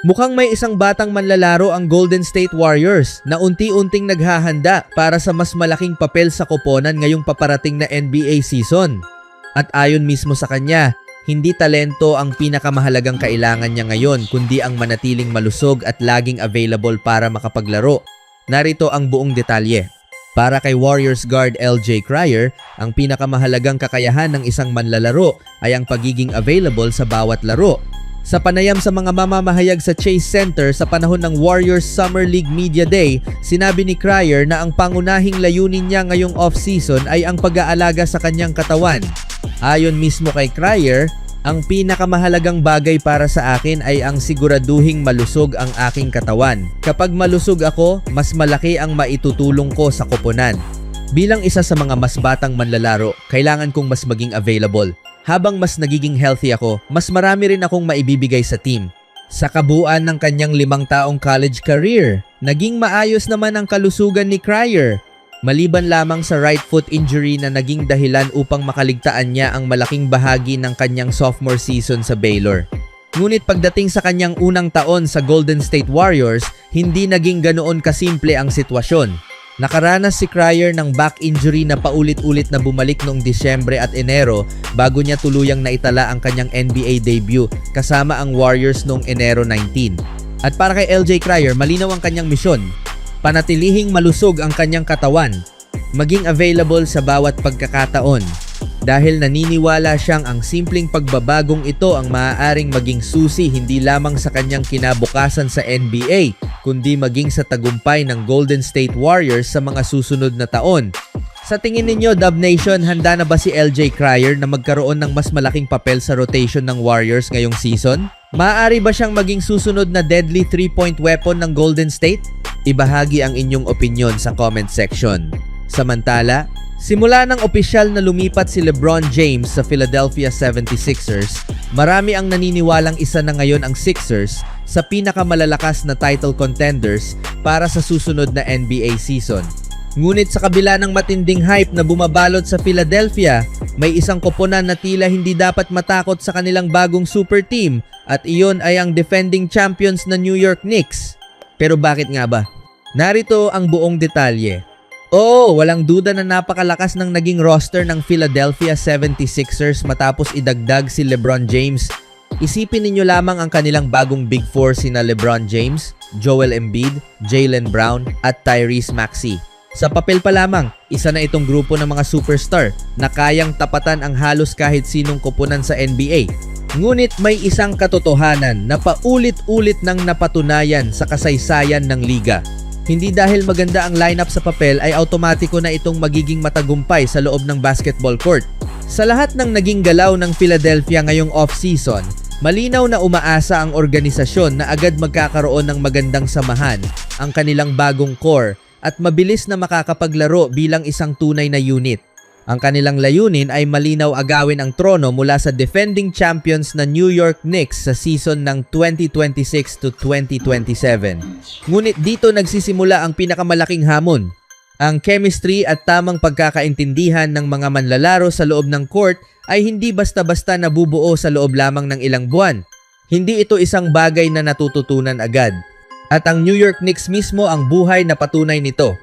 Mukhang may isang batang manlalaro ang Golden State Warriors na unti-unting naghahanda para sa mas malaking papel sa koponan ngayong paparating na NBA season. At ayon mismo sa kanya, hindi talento ang pinakamahalagang kailangan niya ngayon kundi ang manatiling malusog at laging available para makapaglaro. Narito ang buong detalye. Para kay Warriors guard LJ Cryer, ang pinakamahalagang kakayahan ng isang manlalaro ay ang pagiging available sa bawat laro. Sa panayam sa mga mamamahayag sa Chase Center sa panahon ng Warriors Summer League Media Day, sinabi ni Cryer na ang pangunahing layunin niya ngayong off-season ay ang pag-aalaga sa kanyang katawan. Ayon mismo kay Cryer, ang pinakamahalagang bagay para sa akin ay ang siguraduhing malusog ang aking katawan. Kapag malusog ako, mas malaki ang maitutulong ko sa koponan. Bilang isa sa mga mas batang manlalaro, kailangan kong mas maging available. Habang mas nagiging healthy ako, mas marami rin akong maibibigay sa team. Sa kabuuan ng kanyang 5 taong college career, naging maayos naman ang kalusugan ni Cryer. Maliban lamang sa right foot injury na naging dahilan upang makaligtaan niya ang malaking bahagi ng kanyang sophomore season sa Baylor. Ngunit pagdating sa kanyang unang taon sa Golden State Warriors, hindi naging ganoon kasimple ang sitwasyon. Nakaranas si Cryer ng back injury na paulit-ulit na bumalik noong Disyembre at Enero bago niya tuluyang naitala ang kanyang NBA debut kasama ang Warriors noong Enero 19. At para kay LJ Cryer, malinaw ang kanyang misyon. Panatilihing malusog ang kanyang katawan, maging available sa bawat pagkakataon. Dahil naniniwala siyang ang simpleng pagbabagong ito ang maaaring maging susi hindi lamang sa kanyang kinabukasan sa NBA, kundi maging sa tagumpay ng Golden State Warriors sa mga susunod na taon. Sa tingin ninyo, Dub Nation, handa na ba si LJ Cryer na magkaroon ng mas malaking papel sa rotation ng Warriors ngayong season? Maaari ba siyang maging susunod na deadly 3-point weapon ng Golden State? Ibahagi ang inyong opinion sa comment section. Samantala, simula ng opisyal na lumipat si LeBron James sa Philadelphia 76ers, marami ang naniniwalang isa na ngayon ang Sixers sa pinakamalalakas na title contenders para sa susunod na NBA season. Ngunit sa kabila ng matinding hype na bumabalot sa Philadelphia, may isang koponan na tila hindi dapat matakot sa kanilang bagong super team at iyon ay ang defending champions na New York Knicks. Pero bakit nga ba? Narito ang buong detalye. Oo, walang duda na napakalakas ng naging roster ng Philadelphia 76ers matapos idagdag si LeBron James. Isipin ninyo lamang ang kanilang bagong Big Four sina LeBron James, Joel Embiid, Jaylen Brown at Tyrese Maxey. Sa papel pa lamang, isa na itong grupo ng mga superstar na kayang tapatan ang halos kahit sinong koponan sa NBA. Ngunit may isang katotohanan na paulit-ulit nang napatunayan sa kasaysayan ng liga. Hindi dahil maganda ang lineup sa papel ay automatiko na itong magiging matagumpay sa loob ng basketball court. Sa lahat ng naging galaw ng Philadelphia ngayong off-season, malinaw na umaasa ang organisasyon na agad magkakaroon ng magandang samahan ang kanilang bagong core at mabilis na makakapaglaro bilang isang tunay na unit. Ang kanilang layunin ay malinaw agawin ang trono mula sa defending champions na New York Knicks sa season ng 2026 to 2027. Ngunit dito nagsisimula ang pinakamalaking hamon. Ang chemistry at tamang pagkakaintindihan ng mga manlalaro sa loob ng court ay hindi basta-basta nabubuo sa loob lamang ng ilang buwan. Hindi ito isang bagay na natututunan agad. At ang New York Knicks mismo ang buhay na patunay nito.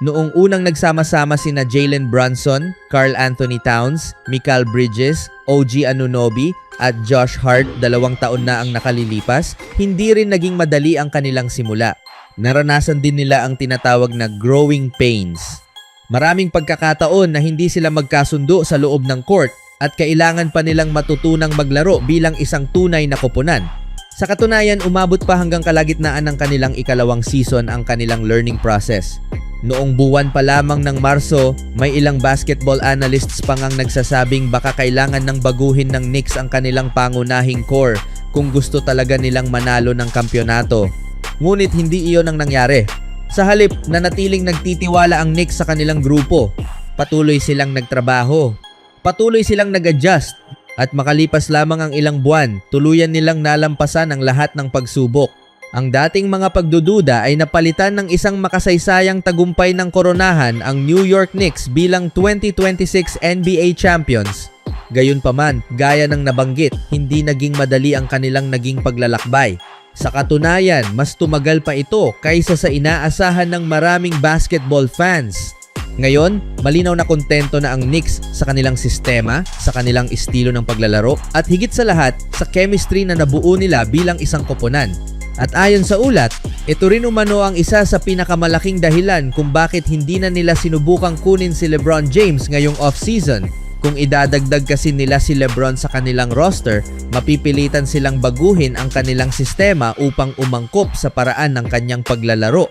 Noong unang nagsama-sama sina Jalen Brunson, Karl Anthony Towns, Mikal Bridges, OG Anunoby at Josh Hart 2 taon na ang nakalilipas, hindi rin naging madali ang kanilang simula. Naranasan din nila ang tinatawag na growing pains. Maraming pagkakataon na hindi sila magkasundo sa loob ng court at kailangan pa nilang matutunang maglaro bilang isang tunay na koponan. Sa katunayan, umabot pa hanggang kalagitnaan ng kanilang ikalawang season ang kanilang learning process. Noong buwan pa lamang ng Marso, may ilang basketball analysts pang ang nagsasabing baka kailangan ng baguhin ng Knicks ang kanilang pangunahing core kung gusto talaga nilang manalo ng kampyonato. Ngunit hindi iyon ang nangyari. Sa halip, nanatiling nagtitiwala ang Knicks sa kanilang grupo. Patuloy silang nagtrabaho. Patuloy silang nag-adjust. At makalipas lamang ang ilang buwan, tuluyan nilang nalampasan ang lahat ng pagsubok. Ang dating mga pagdududa ay napalitan ng isang makasaysayang tagumpay ng koronahan ang New York Knicks bilang 2026 NBA Champions. Gayunpaman, gaya ng nabanggit, hindi naging madali ang kanilang naging paglalakbay. Sa katunayan, mas tumagal pa ito kaysa sa inaasahan ng maraming basketball fans. Ngayon, malinaw na kontento na ang Knicks sa kanilang sistema, sa kanilang estilo ng paglalaro, at higit sa lahat, sa chemistry na nabuo nila bilang isang koponan. At ayon sa ulat, ito rin umano ang isa sa pinakamalaking dahilan kung bakit hindi na nila sinubukang kunin si LeBron James ngayong off-season. Kung idadagdag kasi nila si LeBron sa kanilang roster, mapipilitan silang baguhin ang kanilang sistema upang umangkop sa paraan ng kanyang paglalaro.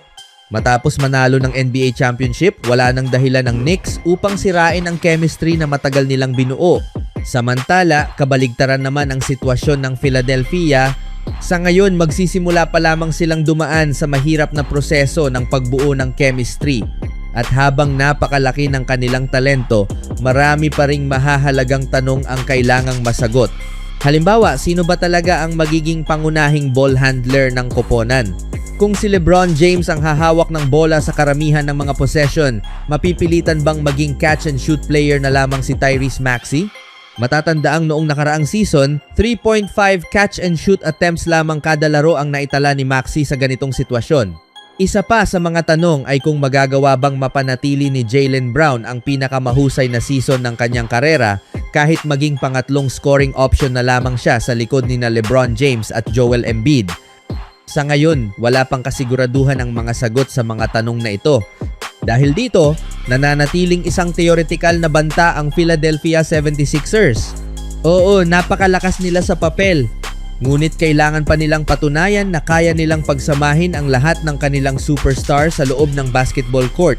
Matapos manalo ng NBA Championship, wala nang dahilan ng Knicks upang sirain ang chemistry na matagal nilang binuo. Samantala, kabaligtaran naman ang sitwasyon ng Philadelphia. Sa ngayon, magsisimula pa lamang silang dumaan sa mahirap na proseso ng pagbuo ng chemistry. At habang napakalaki ng kanilang talento, marami pa ring mahahalagang tanong ang kailangang masagot. Halimbawa, sino ba talaga ang magiging pangunahing ball handler ng koponan? Kung si LeBron James ang hahawak ng bola sa karamihan ng mga possession, mapipilitan bang maging catch and shoot player na lamang si Tyrese Maxey? Matatandaang noong nakaraang season, 3.5 catch and shoot attempts lamang kada laro ang naitala ni Maxey sa ganitong sitwasyon. Isa pa sa mga tanong ay kung magagawa bang mapanatili ni Jaylen Brown ang pinakamahusay na season ng kanyang karera kahit maging pangatlong scoring option na lamang siya sa likod ni na LeBron James at Joel Embiid. Sa ngayon, wala pang kasiguraduhan ang mga sagot sa mga tanong na ito. Dahil dito, nananatiling isang theoretical na banta ang Philadelphia 76ers. Oo, napakalakas nila sa papel. Ngunit kailangan pa nilang patunayan na kaya nilang pagsamahin ang lahat ng kanilang superstar sa loob ng basketball court.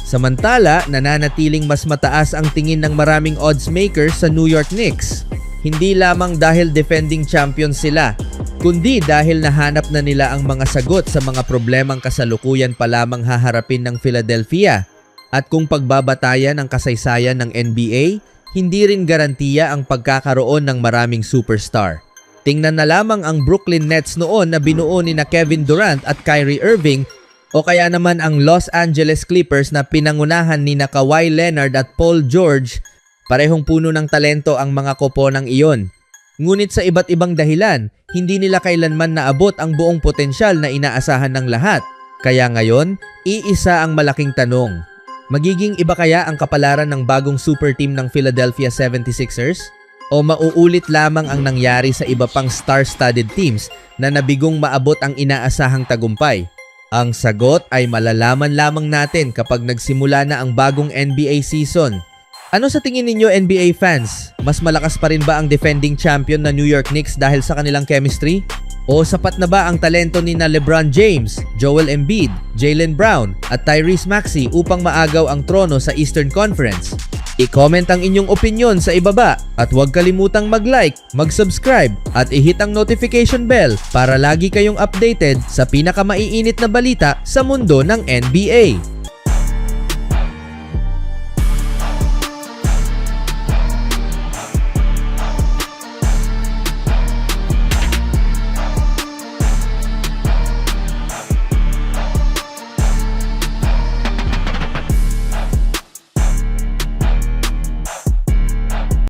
Samantala, nananatiling mas mataas ang tingin ng maraming odds makers sa New York Knicks. Hindi lamang dahil defending champions sila, kundi dahil nahanap na nila ang mga sagot sa mga problemang kasalukuyan pa lamang haharapin ng Philadelphia. At kung pagbabatayan ang kasaysayan ng NBA, hindi rin garantiya ang pagkakaroon ng maraming superstar. Tingnan na lamang ang Brooklyn Nets noon na binuo ni na Kevin Durant at Kyrie Irving, o kaya naman ang Los Angeles Clippers na pinangunahan ni na Kawhi Leonard at Paul George. Parehong puno ng talento ang mga koponang iyon. Ngunit sa iba't ibang dahilan, hindi nila kailanman naabot ang buong potensyal na inaasahan ng lahat. Kaya ngayon, iisa ang malaking tanong. Magiging iba kaya ang kapalaran ng bagong super team ng Philadelphia 76ers? O mauulit lamang ang nangyari sa iba pang star-studded teams na nabigong maabot ang inaasahang tagumpay? Ang sagot ay malalaman lamang natin kapag nagsimula na ang bagong NBA season. Ano sa tingin ninyo, NBA fans? Mas malakas pa rin ba ang defending champion na New York Knicks dahil sa kanilang chemistry? O sapat na ba ang talento ni na LeBron James, Joel Embiid, Jaylen Brown at Tyrese Maxey upang maagaw ang trono sa Eastern Conference? I-comment ang inyong opinion sa ibaba at huwag kalimutang mag-like, mag-subscribe at i-hit ang notification bell para lagi kayong updated sa pinakamaiinit na balita sa mundo ng NBA.